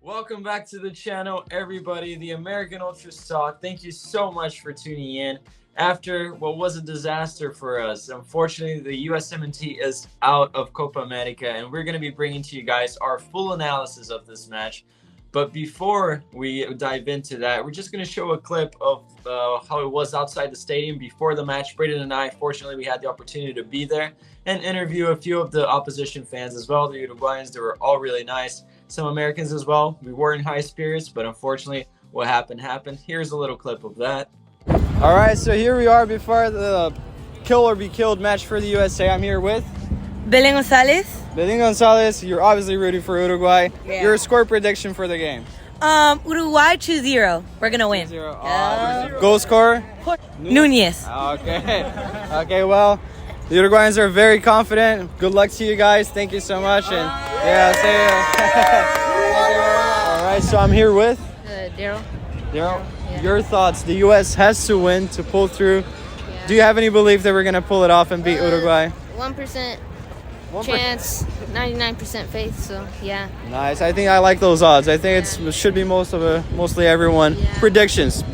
Welcome back to the channel, everybody. The American Ultras Talk. Thank you so much for tuning in. After what was a disaster for us, unfortunately, the USMNT is out of Copa America, and we're going to be bringing to you guys our full analysis of this match. But before we dive into that, we're just going to show a clip of how it was outside the stadium before the match. Braden and I, fortunately, we had the opportunity to be there and interview a few of the opposition fans as well, the Uruguayans. They were all really nice. Some Americans as well. We were in high spirits, but unfortunately, what happened. Here's a little clip of that. All right, so here we are before the kill or be killed match for the USA. I'm here with Belén González. Belén González. You're obviously rooting for Uruguay. Yeah. Your score prediction for the game? Uruguay 2-0. We're gonna win. 2-0. Goal scorer? Núñez. Okay. Okay, well, the Uruguayans are very confident. Good luck to you guys. Thank you so much. And yeah, all right, so I'm here with Daryl. Daryl. Yeah. Your thoughts? The U.S. has to win to pull through. Yeah. Do you have any belief that we're going to pull it off and beat Uruguay? 1% chance, 99% faith, so yeah. Nice. I think I like those odds. I think it should be mostly everyone. Yeah. Predictions?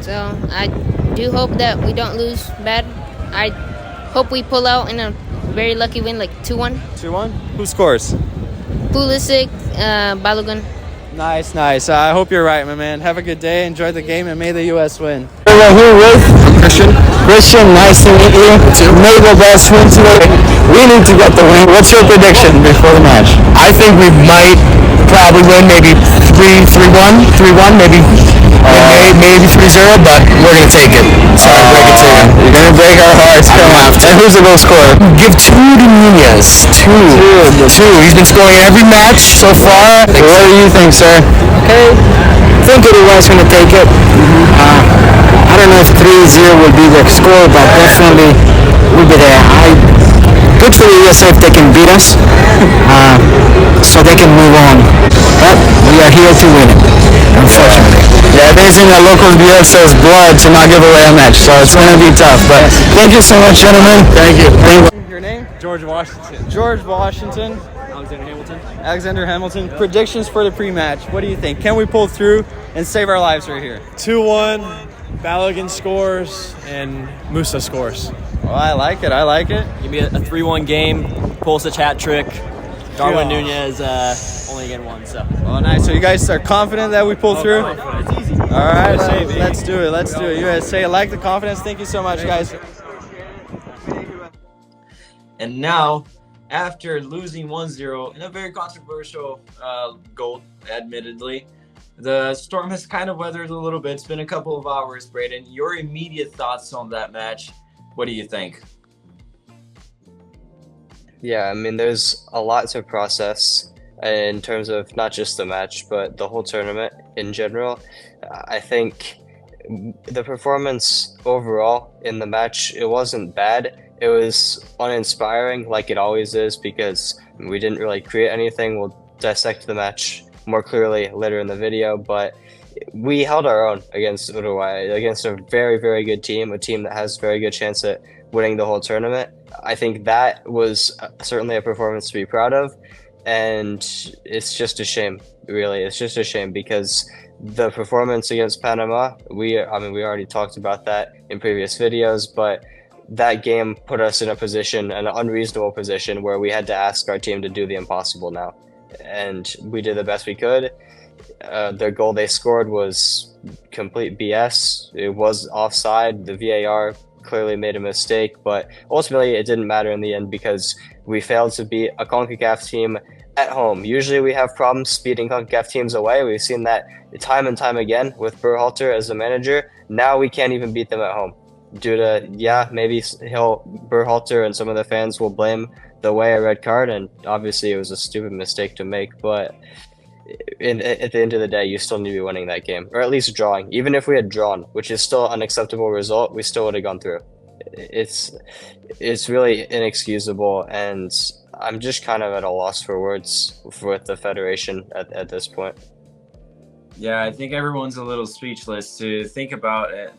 So I do hope that we don't lose bad. I hope we pull out in a very lucky win, like 2-1. 2-1? Who scores? Pulisic, Balogun. Nice. I hope you're right, my man. Have a good day. Enjoy the game, and may the U.S. win. We're here with Christian, nice to meet you. May the best win today. We need to get the win. What's your prediction before the match? I think we might probably win maybe 3-1, maybe 3-0, but we're going to take it. Sorry to break it to you. You're going to break our hearts. And who's the goal scorer? Give 2 to Núñez. 2. He's been scoring every match so far. What do you think, sir? Okay. I think Uruguay's going to take it. I don't know if 3-0 will be the score, but definitely we'll be there. Good for the USA if they can beat us, so they can move on. But we are here to win it, unfortunately. Yeah, I think it's in the local USA's blood to not give away a match, so it's going to be tough. But thank you so much, gentlemen. Thank you. Your name? George Washington. George Washington. Alexander Hamilton. Predictions for the pre-match. What do you think? Can we pull through and save our lives right here? 2-1, Balogun scores, and Musa scores. Well, I like it. Give me a 3-1 game, Pulisic hat trick, Darwin Núñez only getting 1. So. Oh, nice. So you guys are confident that we pull through? It's easy. All right, let's do it. USA, I like the confidence. Thank you so much, guys. And now, after losing 1-0 in a very controversial goal, admittedly, the storm has kind of weathered a little bit. It's been a couple of hours, Braden. Your immediate thoughts on that match? What do you think? Yeah, I mean, there's a lot to process in terms of not just the match, but the whole tournament in general. I think the performance overall in the match, it wasn't bad. It was uninspiring, like it always is, because we didn't really create anything. We'll dissect the match more clearly later in the video, but we held our own against Uruguay, against a very, very good team, a team that has a very good chance at winning the whole tournament. I think that was certainly a performance to be proud of, and it's just a shame, really. It's just a shame because the performance against Panama, we already talked about that in previous videos, but that game put us in a position, an unreasonable position, where we had to ask our team to do the impossible now. And we did the best we could. The goal they scored was complete BS. It was offside. The VAR clearly made a mistake, but ultimately it didn't matter in the end because we failed to beat a CONCACAF team at home. Usually we have problems beating CONCACAF teams away. We've seen that time and time again with Berhalter as a manager. Now we can't even beat them at home due to, maybe Berhalter and some of the fans will blame the way a red card, and obviously it was a stupid mistake to make, but at the end of the day, you still need to be winning that game, or at least drawing. Even if we had drawn, which is still an acceptable result, we still would have gone through. It's really inexcusable, and I'm just kind of at a loss for words with the Federation at this point. Yeah, I think everyone's a little speechless to think about it.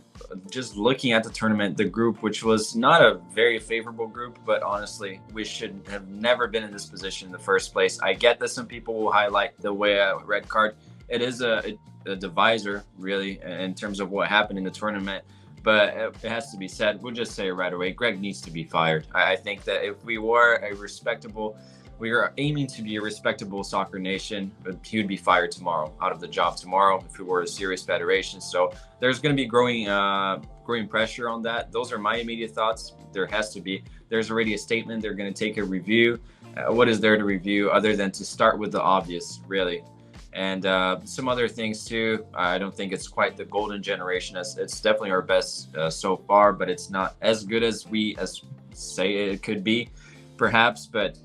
Just looking at the tournament, the group, which was not a very favorable group, but honestly, we should have never been in this position in the first place. I get that some people will highlight the way a red card. It is a divisor, really, in terms of what happened in the tournament. But it has to be said. We'll just say it right away. Greg needs to be fired. I think that if we were a respectable, we are aiming to be a respectable soccer nation, but he would be fired tomorrow, out of the job tomorrow, if we were a serious federation. So there's going to be growing pressure on that. Those are my immediate thoughts. There has to be. There's already a statement. They're going to take a review. What is there to review other than to start with the obvious, really? And some other things too. I don't think it's quite the golden generation. It's definitely our best so far, but it's not as good as we say it could be, perhaps. But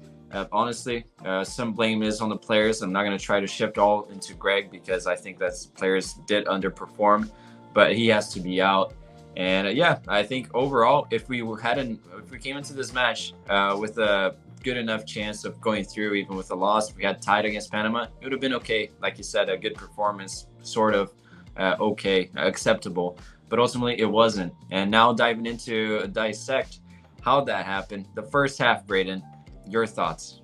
honestly, some blame is on the players. I'm not going to try to shift all into Greg because I think that players did underperform, but he has to be out. And yeah, I think overall, if we came into this match with a good enough chance of going through, even with a loss, if we had tied against Panama, it would have been okay. Like you said, a good performance, sort of okay, acceptable. But ultimately, it wasn't. And now diving into dissect how that happened. The first half, Braden, your thoughts?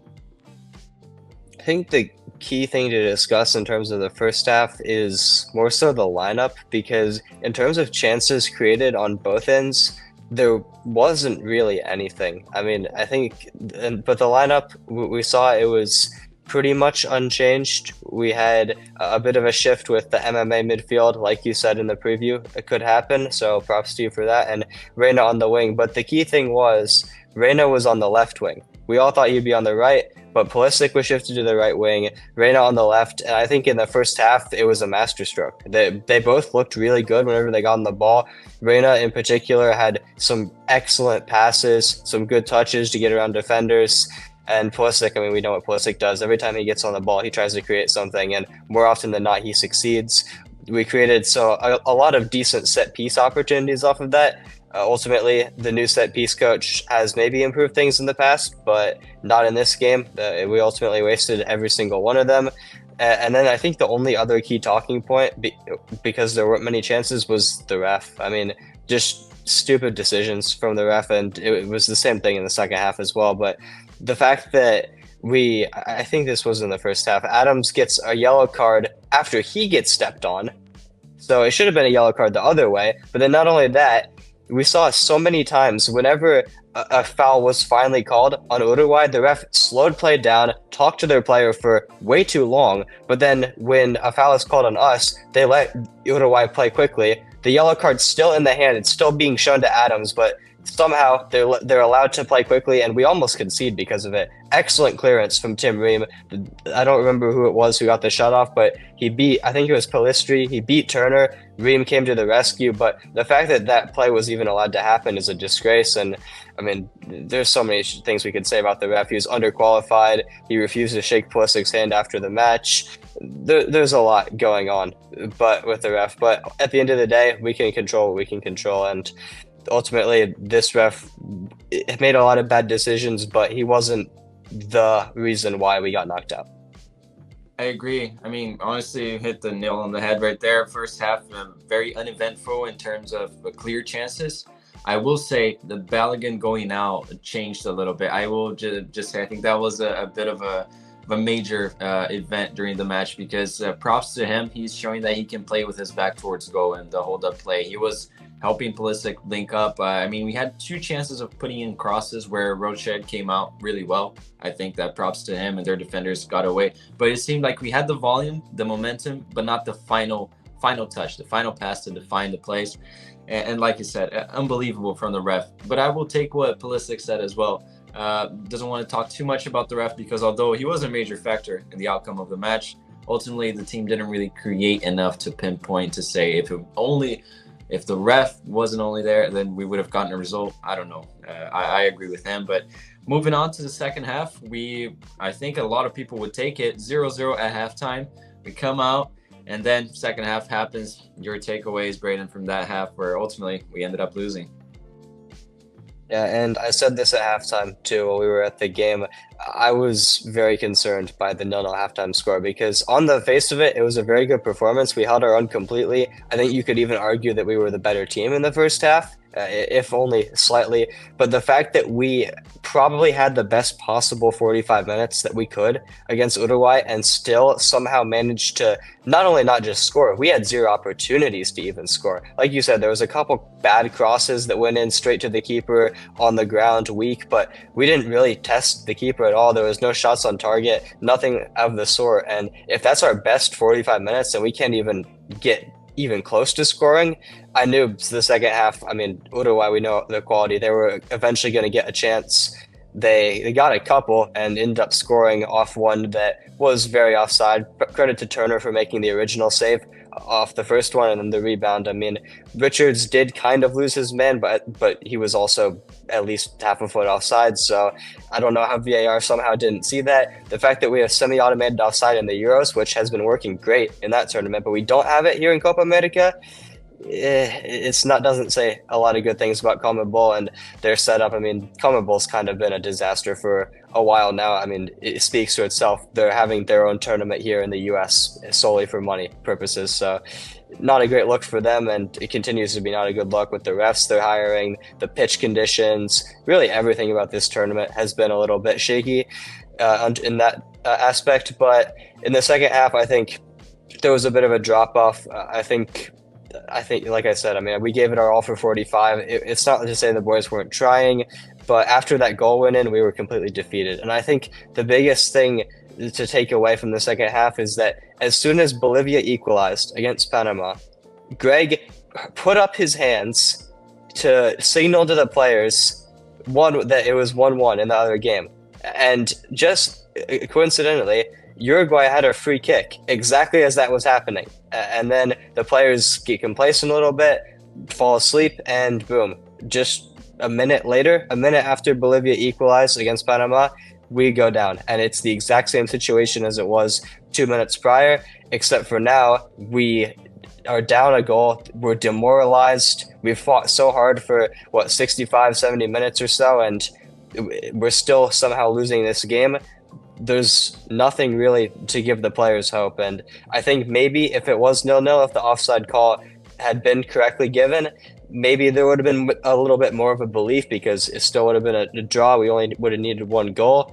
I think the key thing to discuss in terms of the first half is more so the lineup, because in terms of chances created on both ends, there wasn't really anything. I mean, I think, but the lineup, we saw it was pretty much unchanged. We had a bit of a shift with the MMA midfield, like you said in the preview. It could happen, so props to you for that. And Reyna on the wing. But the key thing was, Reyna was on the left wing. We all thought he'd be on the right, but Pulisic was shifted to the right wing, Reyna on the left, and I think in the first half, it was a masterstroke. They both looked really good whenever they got on the ball. Reyna, in particular, had some excellent passes, some good touches to get around defenders, and Pulisic, I mean, we know what Pulisic does. Every time he gets on the ball, he tries to create something, and more often than not, he succeeds. We created a lot of decent set-piece opportunities off of that. Ultimately, the new set-piece coach has maybe improved things in the past, but not in this game. We ultimately wasted every single one of them. And then I think the only other key talking point, because there weren't many chances, was the ref. I mean, just stupid decisions from the ref, and it was the same thing in the second half as well. But the fact that I think this was in the first half, Adams gets a yellow card after he gets stepped on. So it should have been a yellow card the other way. But then not only that, we saw so many times whenever a foul was finally called on Uruguay, the ref slowed play down, talked to their player for way too long, but then when a foul is called on us, they let Uruguay play quickly. The yellow card's still in the hand, it's still being shown to Adams, but somehow they're allowed to play quickly, and we almost concede because of it. Excellent clearance from Tim Ream. I don't remember who it was who got the shut off, but I think it was Pellistri. He beat Turner. Ream came to the rescue, but the fact that that play was even allowed to happen is a disgrace. And I mean, there's so many things we could say about the ref. He was underqualified. He refused to shake Pulisic's hand after the match. There's a lot going on, but with the ref. But at the end of the day, we can control what we can control, and ultimately, this ref made a lot of bad decisions, but he wasn't the reason why we got knocked out. I agree. I mean, honestly, you hit the nail on the head right there. First half, very uneventful in terms of clear chances. I will say the Balogun going out changed a little bit. I will just say I think that was a bit of a major event during the match, because props to him. He's showing that he can play with his back towards goal and the hold-up play. He was helping Pulisic link up. I mean, we had two chances of putting in crosses where Roched came out really well. I think that props to him, and their defenders got away. But it seemed like we had the volume, the momentum, but not the final touch, the final pass to define the plays. And like you said, unbelievable from the ref. But I will take what Pulisic said as well. Doesn't want to talk too much about the ref, because although he was a major factor in the outcome of the match, ultimately the team didn't really create enough to pinpoint to say if the ref wasn't only there, then we would have gotten a result. I don't know. I agree with him. But moving on to the second half, I think a lot of people would take it 0-0 at halftime. We come out, and then second half happens. Your takeaways, Braden, from that half, where ultimately we ended up losing. Yeah, and I said this at halftime too when we were at the game. I was very concerned by the 0-0 halftime score because on the face of it, it was a very good performance. We held our own completely. I think you could even argue that we were the better team in the first half, if only slightly. But the fact that we probably had the best possible 45 minutes that we could against Uruguay and still somehow managed to not only not just score, we had zero opportunities to even score. Like you said, there was a couple bad crosses that went in straight to the keeper on the ground weak, but we didn't really test the keeper at all. There was no shots on target, nothing of the sort. And if that's our best 45 minutes and we can't even get even close to scoring, I knew the second half, I mean, Uruguay, we know the quality. They were eventually going to get a chance. They got a couple and ended up scoring off one that was very offside. Credit to Turner for making the original save off the first one, and then the rebound. I mean, Richards did kind of lose his man, but he was also at least half a foot offside. So I don't know how VAR somehow didn't see that. The fact that we have semi-automated offside in the Euros, which has been working great in that tournament, but we don't have it here in Copa America, doesn't say a lot of good things about CONMEBOL and their setup. I mean, CONMEBOL's kind of been a disaster for a while now. I mean, it speaks for itself. They're having their own tournament here in the US solely for money purposes. So not a great look for them, and it continues to be not a good look with the refs they're hiring, the pitch conditions, really everything about this tournament has been a little bit shaky in that aspect. But in the second half, I think there was a bit of a drop off. I think, like I said, I mean, we gave it our all for 45. It's not to say the boys weren't trying, but after that goal went in, we were completely defeated. And I think the biggest thing to take away from the second half is that as soon as Bolivia equalized against Panama, Greg put up his hands to signal to the players that it was 1-1 in the other game. And just coincidentally, Uruguay had a free kick exactly as that was happening. And then the players get complacent a little bit, fall asleep, and boom. Just a minute after Bolivia equalized against Panama, we go down. And it's the exact same situation as it was 2 minutes prior, except for now we are down a goal. We're demoralized. We've fought so hard for, 65, 70 minutes or so, and we're still somehow losing this game. There's nothing really to give the players hope. And I think maybe if it was 0-0, if the offside call had been correctly given, maybe there would have been a little bit more of a belief because it still would have been a draw. We only would have needed one goal.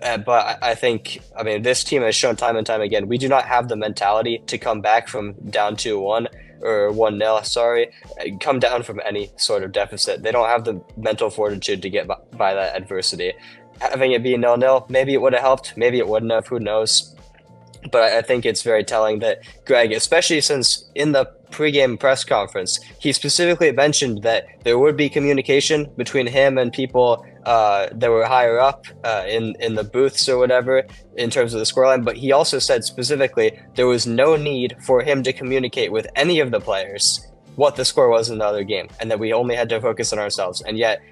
But I think, I mean, this team has shown time and time again, we do not have the mentality to come back from down 2-1 or 1-0, come down from any sort of deficit. They don't have the mental fortitude to get by that adversity. Having it be 0-0, maybe it would have helped, maybe it wouldn't have, who knows. But I think it's very telling that Greg, especially since in the pregame press conference, he specifically mentioned that there would be communication between him and people that were higher up in the booths or whatever in terms of the scoreline. But he also said specifically there was no need for him to communicate with any of the players what the score was in the other game, and that we only had to focus on ourselves. And yet,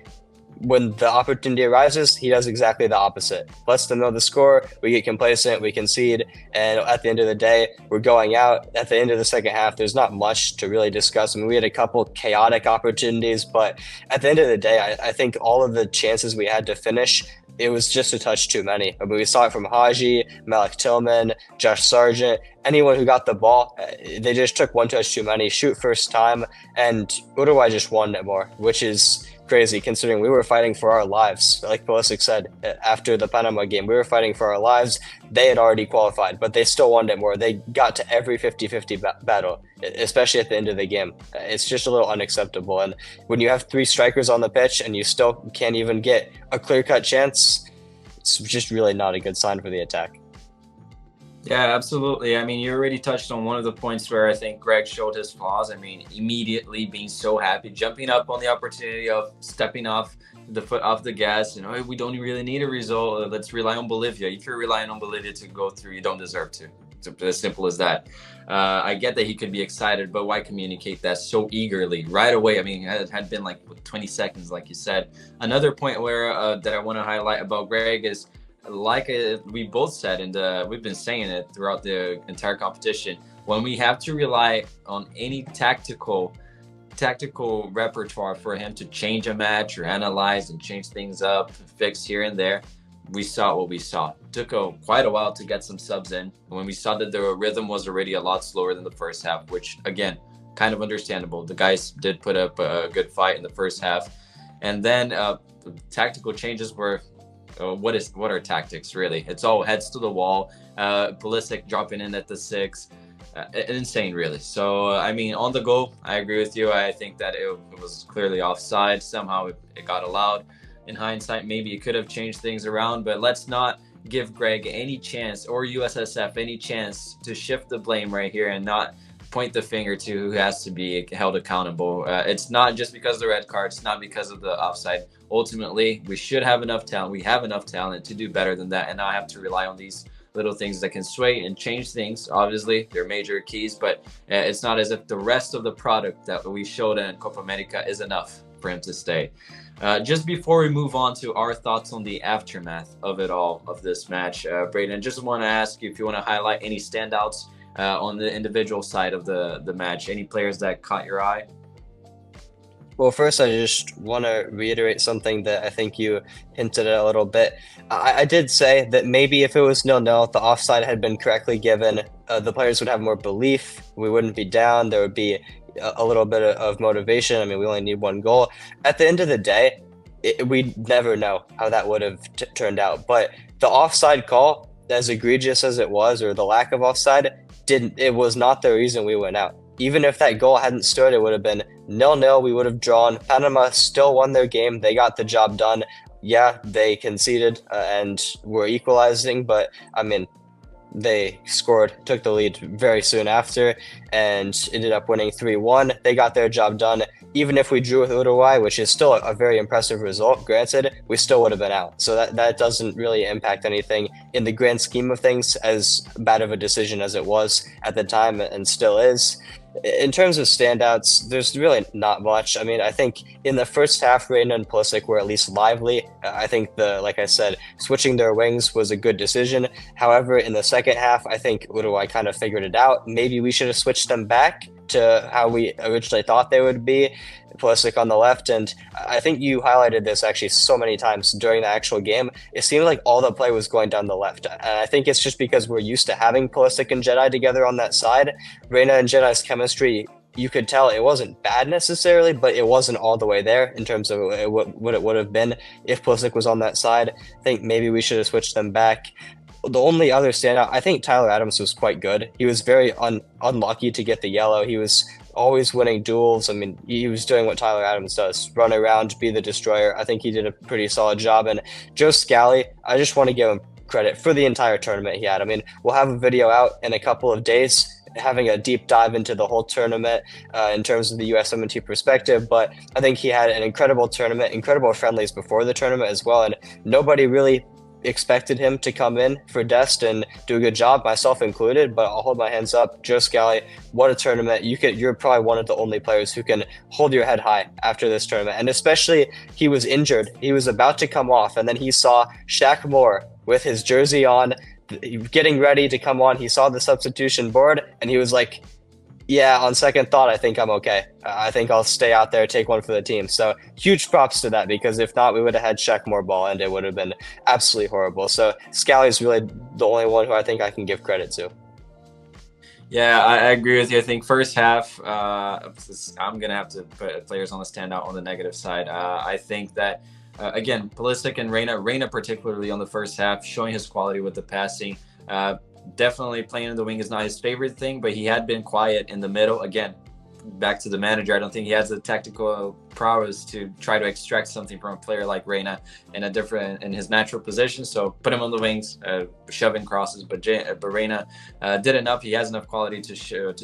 when the opportunity arises, he does exactly the opposite. Lets them know the score, we get complacent, we concede, and at the end of the day, we're going out. At the end of the second half, there's not much to really discuss. I mean, we had a couple chaotic opportunities, but at the end of the day, I think all of the chances we had to finish, it was just a touch too many. I mean, we saw it from Haji, Malik Tillman, Josh Sargent, anyone who got the ball, they just took one touch too many, shoot first time, and Uruguay just won it more, which is crazy considering we were fighting for our lives. Like Pulisic said after the Panama game, we were fighting for our lives. They had already qualified, but they still wanted it more. They got to every 50-50 battle, especially at the end of the game. It's just a little unacceptable. And when you have three strikers on the pitch and you still can't even get a clear-cut chance, it's just really not a good sign for the attack. Yeah, absolutely. I mean, you already touched on one of the points where I think Greg showed his flaws. I mean, immediately being so happy, jumping up on the opportunity of stepping off the foot off the gas. You know, we don't really need a result. Let's rely on Bolivia. If you're relying on Bolivia to go through, you don't deserve to. It's as simple as that. I get that he could be excited, but why communicate that so eagerly right away? I mean, it had been like 20 seconds, like you said. Another point where that I want to highlight about Greg is, like we both said, and we've been saying it throughout the entire competition, when we have to rely on any tactical tactical repertoire for him to change a match or analyze and change things up, fix here and there. We saw what we saw. It took quite a while to get some subs in. When we saw that the rhythm was already a lot slower than the first half, which again, kind of understandable. The guys did put up a good fight in the first half. And then tactical changes were, what are tactics really? It's all heads to the wall. Pulisic dropping in at the 6. Insane, really. So, I mean, on the goal, I agree with you. I think that it was clearly offside. Somehow it got allowed. In hindsight, maybe it could have changed things around, but let's not give Greg any chance, or USSF any chance, to shift the blame right here and not point the finger to who has to be held accountable. It's not just because of the red card. It's not because of the offside. Ultimately, we should have enough talent. We have enough talent to do better than that, and now I have to rely on these little things that can sway and change things. Obviously, they're major keys, but it's not as if the rest of the product that we showed in Copa America is enough for him to stay. Just before we move on to our thoughts on the aftermath of it all, of this match, Braden, just want to ask you if you want to highlight any standouts on the individual side of the match. Any players that caught your eye? Well, first, I just want to reiterate something that I think you hinted at a little bit. I did say that maybe if it was 0-0, the offside had been correctly given, the players would have more belief. We wouldn't be down. There would be a little bit of motivation. I mean, we only need one goal. At the end of the day, we never know how that would have turned out. But the offside call, as egregious as it was, or the lack of offside, it was not the reason we went out. Even if that goal hadn't stood, it would have been 0-0. We would have drawn. Panama still won their game. They got the job done. Yeah, they conceded and were equalizing, but I mean, they took the lead very soon after, and ended up winning 3-1. They got their job done. Even if we drew with Uruguay, which is still a very impressive result, granted, we still would have been out. So that doesn't really impact anything in the grand scheme of things, as bad of a decision as it was at the time and still is. In terms of standouts, there's really not much. I mean, I think in the first half, Reina and Pulisic were at least lively. I think like I said, switching their wings was a good decision. However, in the second half, I think Uruguay kind of figured it out. Maybe we should have switched them back to how we originally thought they would be. Pulisic on the left, and I think you highlighted this actually so many times during the actual game. It seemed like all the play was going down the left, and I think it's just because we're used to having Pulisic and Jedi together on that side. Reina and Jedi's chemistry, you could tell it wasn't bad necessarily, but it wasn't all the way there in terms of what it would have been if Pulisic was on that side. I think maybe we should have switched them back. The only other standout, I think Tyler Adams was quite good. He was very unlucky to get the yellow. He was always winning duels. I mean, he was doing what Tyler Adams does, run around, be the destroyer. I think he did a pretty solid job. And Joe Scally, I just want to give him credit for the entire tournament he had. I mean, we'll have a video out in a couple of days having a deep dive into the whole tournament in terms of the USMNT perspective, but I think he had an incredible tournament, incredible friendlies before the tournament as well, and nobody really expected him to come in for Dest and do a good job, myself included, but I'll hold my hands up. Joe Scally, what a tournament. You're probably one of the only players who can hold your head high after this tournament, and especially he was injured. He was about to come off, and then he saw Shaq Moore with his jersey on, getting ready to come on. He saw the substitution board, and he was like, yeah, on second thought, I think I'm okay. I think I'll stay out there, take one for the team. So huge props to that, because if not, we would have had Shaq Moore ball, and it would have been absolutely horrible. So Scally's really the only one who I think I can give credit to. Yeah, I agree with you. I think first half, I'm going to have to put players on the standout on the negative side. I think that, again, Pulisic and Reina particularly on the first half, showing his quality with the passing. Definitely playing in the wing is not his favorite thing, but he had been quiet in the middle. Again, back to the manager, I don't think he has the tactical prowess to try to extract something from a player like Reina in his natural position. So put him on the wings, shoving crosses, but Reina did enough. He has enough quality to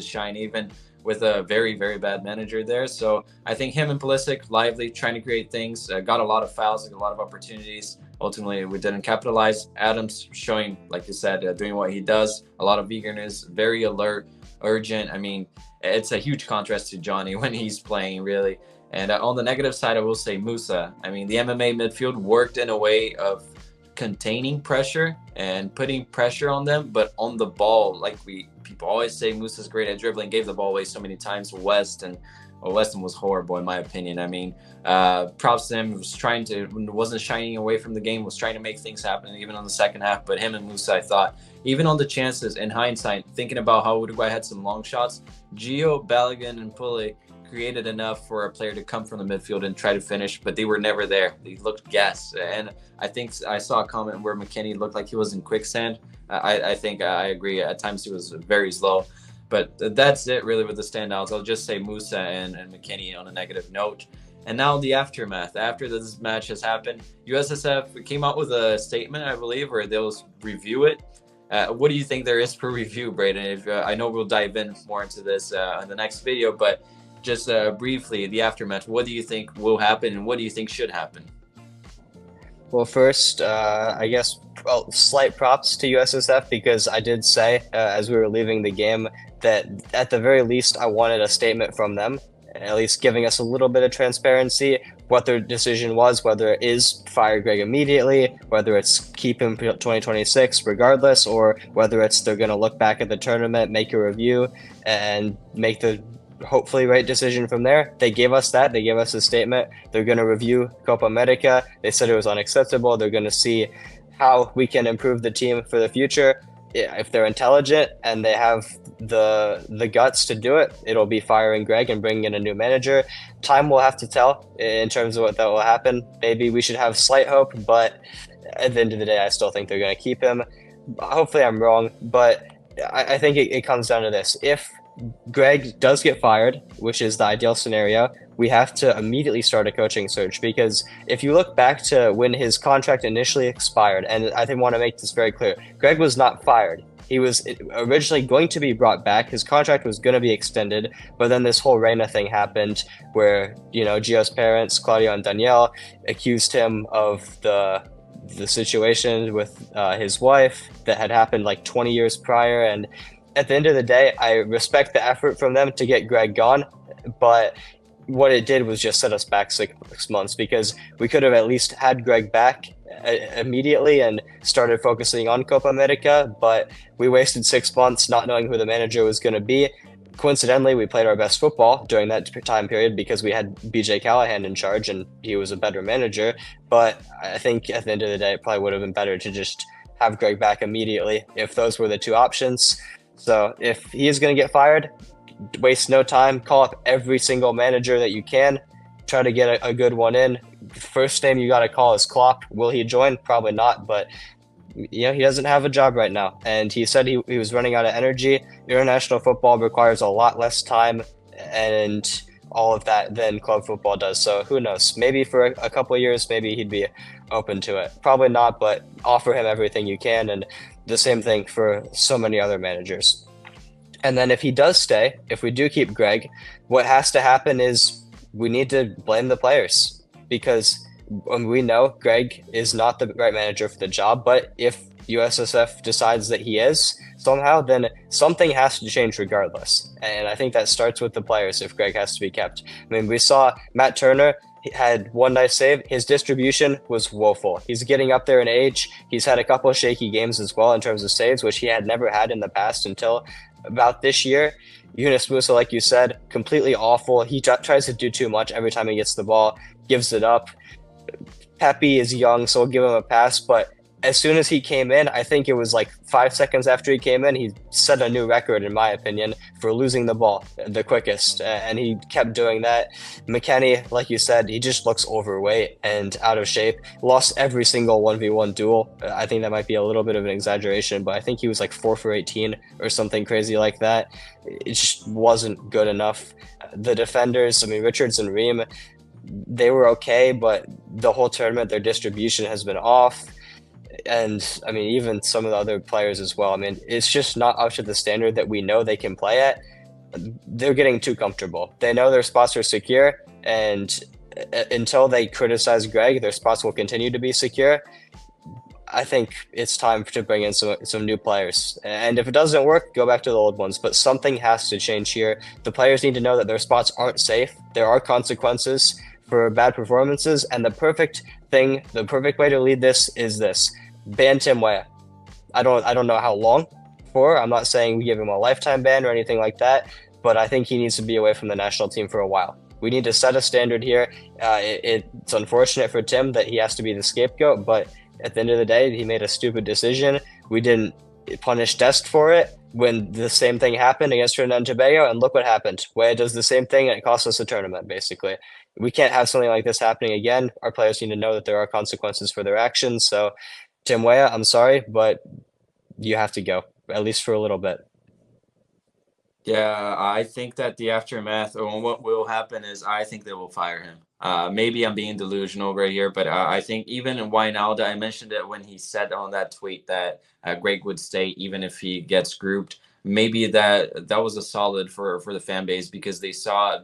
shine, even with a very, very bad manager there. So I think him and Pulisic, lively, trying to create things, got a lot of fouls, a lot of opportunities. Ultimately, we didn't capitalize. Adams showing, like you said, doing what he does, a lot of eagerness, very alert, urgent. I mean, it's a huge contrast to Johnny when he's playing, really. And on the negative side, I will say Musa. I mean, the MMA midfield worked in a way of containing pressure and putting pressure on them, but on the ball, like people always say, Musa's great at dribbling, gave the ball away so many times. West and well, Weston was horrible in my opinion. I mean, props to him. Wasn't shying away from the game, was trying to make things happen even on the second half. But him and Musa, I thought, even on the chances, in hindsight, thinking about how Uruguay had some long shots, Gio, Balogun, and Pule created enough for a player to come from the midfield and try to finish, but they were never there. They looked gassed. And I think I saw a comment where McKennie looked like he was in quicksand. I think I agree. At times he was very slow. But that's it really with the standouts. I'll just say Musa and McKennie on a negative note. And now the aftermath. After this match has happened, USSF came out with a statement, I believe, where they'll review it. What do you think there is for review, Braden? I know we'll dive in more into this in the next video, but just briefly, the aftermath, what do you think will happen and what do you think should happen? Well, first, I guess, slight props to USSF, because I did say as we were leaving the game that at the very least I wanted a statement from them, at least giving us a little bit of transparency, what their decision was, whether it is fire Greg immediately, whether it's keep him 2026 regardless, or whether it's they're going to look back at the tournament, make a review, and make the hopefully right decision from there. They gave us that. They gave us a statement. They're going to review Copa America. They said it was unacceptable. They're going to see how we can improve the team for the future. If they're intelligent and they have the guts to do it, it'll be firing Greg and bringing in a new manager. Time will have to tell in terms of what that will happen. Maybe we should have slight hope, but at the end of the day, I still think they're going to keep him. Hopefully I'm wrong, but I think it comes down to this. If Greg does get fired, which is the ideal scenario, we have to immediately start a coaching search, because if you look back to when his contract initially expired, and I think I want to make this very clear, Greg was not fired. He was originally going to be brought back. His contract was going to be extended, but then this whole Reina thing happened where, Gio's parents, Claudio and Danielle, accused him of the situation with his wife that had happened like 20 years prior. And at the end of the day, I respect the effort from them to get Greg gone, but what it did was just set us back 6 months, because we could have at least had Greg back immediately and started focusing on Copa America, but we wasted 6 months not knowing who the manager was going to be. Coincidentally, we played our best football during that time period because we had BJ Callahan in charge and he was a better manager, but I think at the end of the day, it probably would have been better to just have Greg back immediately if those were the two options. So if he is going to get fired, waste no time, call up every single manager that you can, try to get a good one in. First name you got to call is Klopp. Will he join? Probably not, but he doesn't have a job right now. And he said he was running out of energy. International football requires a lot less time and all of that than club football does. So who knows? Maybe for a couple of years, maybe he'd be open to it. Probably not, but offer him everything you can. And the same thing for so many other managers. And then if he does stay, if we do keep Greg, what has to happen is we need to blame the players, because we know Greg is not the right manager for the job. But if USSF decides that he is somehow, then something has to change regardless. And I think that starts with the players if Greg has to be kept. I mean, we saw Matt Turner. He had one nice save. His distribution was woeful. He's getting up there in age. He's had a couple of shaky games as well in terms of saves, which he had never had in the past until about this year. Yunus Musa, like you said, completely awful. He tries to do too much every time he gets the ball, gives it up. Pepe is young, so we'll give him a pass, but as soon as he came in, I think it was like 5 seconds after he came in, he set a new record, in my opinion, for losing the ball the quickest, and he kept doing that. McKennie, like you said, he just looks overweight and out of shape. Lost every single 1v1 duel. I think that might be a little bit of an exaggeration, but I think he was like 4 for 18 or something crazy like that. It just wasn't good enough. The defenders, I mean, Richards and Ream, they were okay, but the whole tournament, their distribution has been off. And I mean, even some of the other players as well. I mean, it's just not up to the standard that we know they can play at. They're getting too comfortable. They know their spots are secure, and until they criticize Greg, their spots will continue to be secure. I think it's time to bring in some new players. And if it doesn't work, go back to the old ones. But something has to change here. The players need to know that their spots aren't safe. There are consequences for bad performances, and the perfect way to lead this is this: ban Tim Weah. I don't know how long for. I'm not saying we give him a lifetime ban or anything like that, but I think he needs to be away from the national team for a while. We need to set a standard here. It's unfortunate for Tim that he has to be the scapegoat, but at the end of the day, he made a stupid decision. We didn't punish Dest for it when the same thing happened against Trinidad and Tobago, and look what happened. Where it does the same thing and it costs us a tournament, basically. We can't have something like this happening again. Our players need to know that there are consequences for their actions. So, Tim Weah, I'm sorry, but you have to go, at least for a little bit. Yeah, I think that the aftermath or what will happen is I think they will fire him. Maybe I'm being delusional right here, but I think even in Wijnaldum, I mentioned it when he said on that tweet that Greg would stay even if he gets grouped. Maybe that was a solid for the fan base because they saw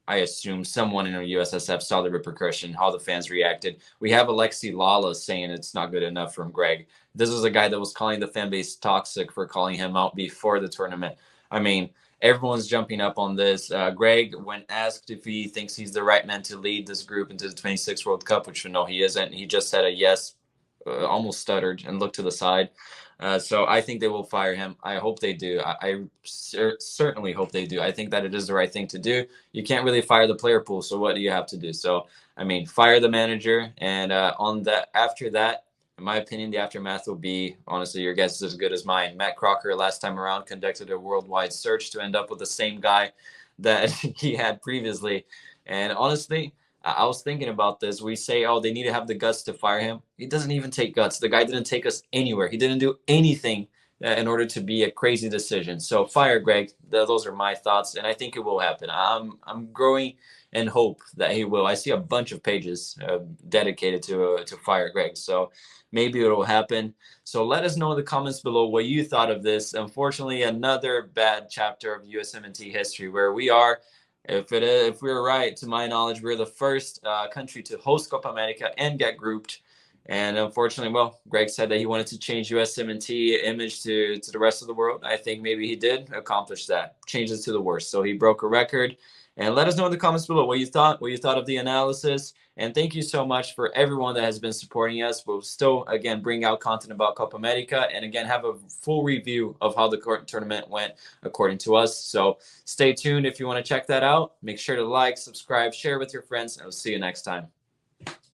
I assume someone in the USSF saw the repercussion, how the fans reacted. We have Alexi Lala saying it's not good enough from Greg. This was a guy that was calling the fan base toxic for calling him out before the tournament. I mean, everyone's jumping up on this. Greg, when asked if he thinks he's the right man to lead this group into the 26th World Cup, which we know he isn't, he just said a yes, almost stuttered and looked to the side. So I think they will fire him. I hope they do. I certainly hope they do. I think that it is the right thing to do. You can't really fire the player pool, so what do you have to do? So, I mean, fire the manager, and after that, in my opinion, the aftermath will be, honestly, your guess is as good as mine. Matt Crocker, last time around, conducted a worldwide search to end up with the same guy that he had previously. And honestly, I was thinking about this. We say, oh, they need to have the guts to fire him. He doesn't even take guts. The guy didn't take us anywhere. He didn't do anything in order to be a crazy decision. So fire Greg. Those are my thoughts, and I think it will happen. I'm growing in hope that he will. I see a bunch of pages dedicated to fire Greg. So maybe it will happen. So let us know in the comments below what you thought of this. Unfortunately, another bad chapter of USMNT history where we are. If we're right, to my knowledge, we're the first country to host Copa America and get grouped. And unfortunately, well, Greg said that he wanted to change USMNT image to the rest of the world. I think maybe he did accomplish that, change it to the worst. So he broke a record. And let us know in the comments below what you thought of the analysis. And thank you so much for everyone that has been supporting us. We'll still, again, bring out content about Copa America and, again, have a full review of how the tournament went according to us. So stay tuned if you want to check that out. Make sure to like, subscribe, share with your friends, and we'll see you next time.